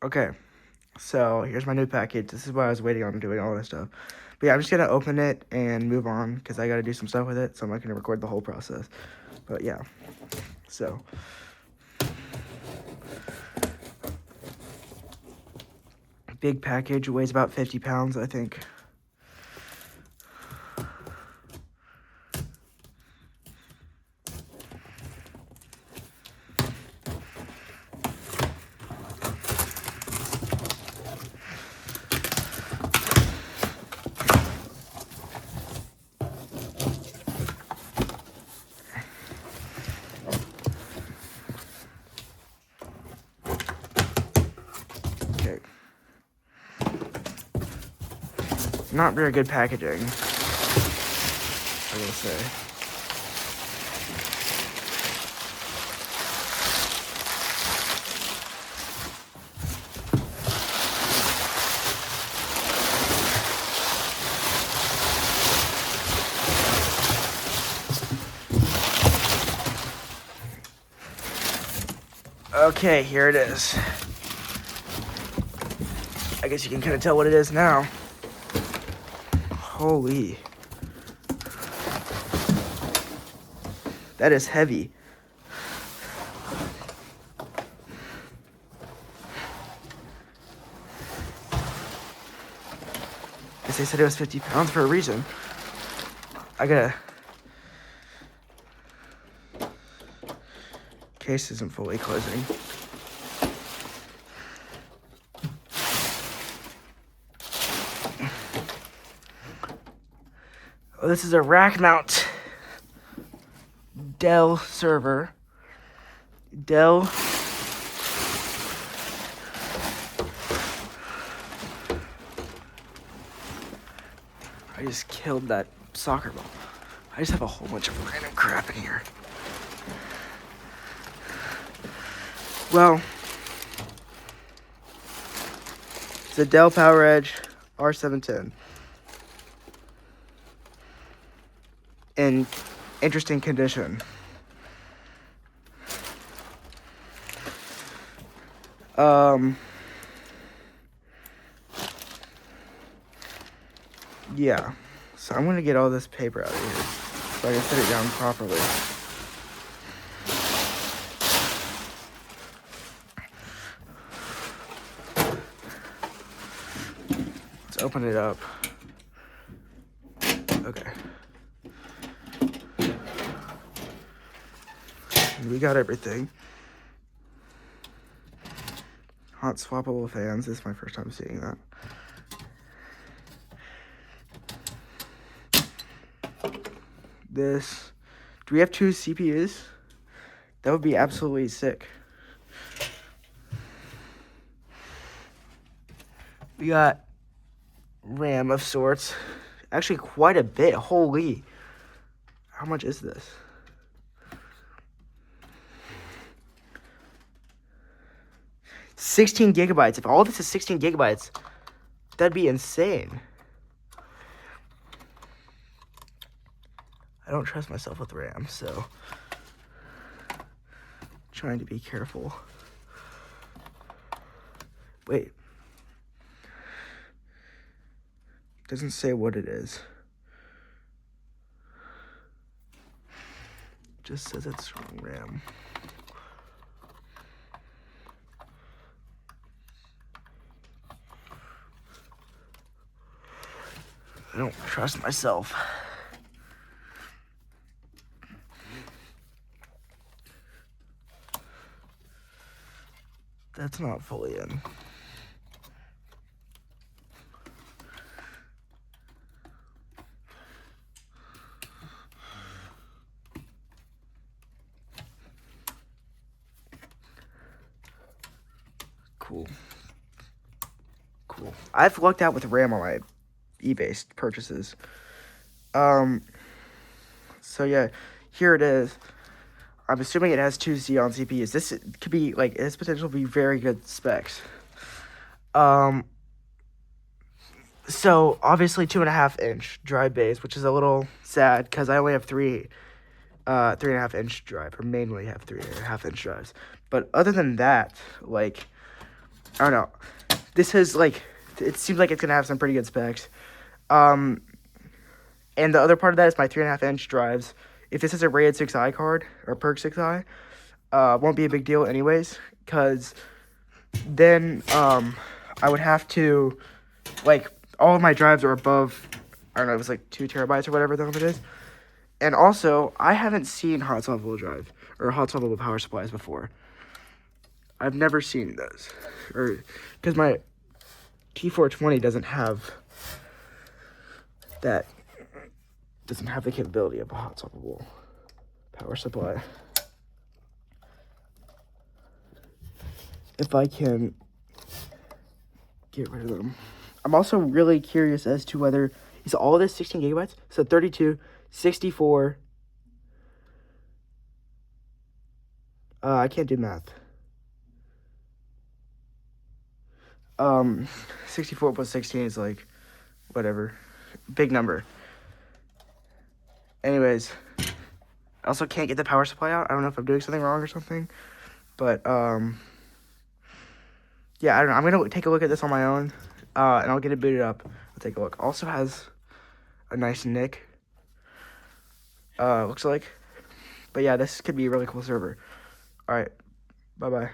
Okay, so here's my new package. This is what I was waiting on doing all this stuff. But yeah, I'm just gonna open it and move on because I gotta do some stuff with it, so I'm not gonna record the whole process. But yeah, so big package, weighs about 50 pounds, I think. Okay. Not very good packaging, I will say. Okay, here it is. I guess you can kind of tell what it is now. Holy. That is heavy. Guess they said it was 50 pounds for a reason. I gotta... Case isn't fully closing. Oh, this is a rack mount Dell server. Dell. I just killed that soccer ball. I just have a whole bunch of random crap in here. Well, it's a Dell PowerEdge R710. In interesting condition. Yeah. So I'm gonna get all this paper out of here so I can set it down properly. Let's open it up. Okay. We got everything. Hot swappable fans. This is my first time seeing that. This. Do we have 2 CPUs? That would be absolutely sick. We got RAM of sorts. Actually, quite a bit. Holy. How much is this? $16 gigabytes. If all this is 16 gigabytes, that'd be insane. I don't trust myself with RAM, so trying to be careful. Wait. Doesn't say what it is. Just says it's RAM. I don't trust myself. That's not fully in. Cool. Cool. I've lucked out with RAM on my eBay purchases. So yeah, here it is. I'm assuming it has 2 Xeon CPUs. This could be, like, it has potential to be very good specs. So obviously 2.5-inch drive bays, which is a little sad because I only have 3.5-inch drive, or mainly have 3.5-inch drives. But other than that, like, I don't know. This is like, it seems like it's gonna have some pretty good specs. And the other part of that is my 3.5-inch drives. If this is a rated 6i card or PERC 6i, won't be a big deal anyways, because then I would have to, like, all of my drives are above, I don't know, it was like 2 terabytes or whatever the number it is. And also, I haven't seen hot swappable drive or hot swappable power supplies before. I've never seen those, or because my T420 doesn't have that, doesn't have the capability of a hot swappable power supply. If I can get rid of them. I'm also really curious as to whether, is all this 16 gigabytes? So 32, 64, I can't do math. 64 plus 16 is like, whatever, big number. Anyways, I also can't get the power supply out. I don't know if I'm doing something wrong or something, but, yeah, I don't know. I'm going to take a look at this on my own, and I'll get it booted up. I'll take a look. Also has a nice NIC, looks like. But yeah, this could be a really cool server. All right, bye-bye.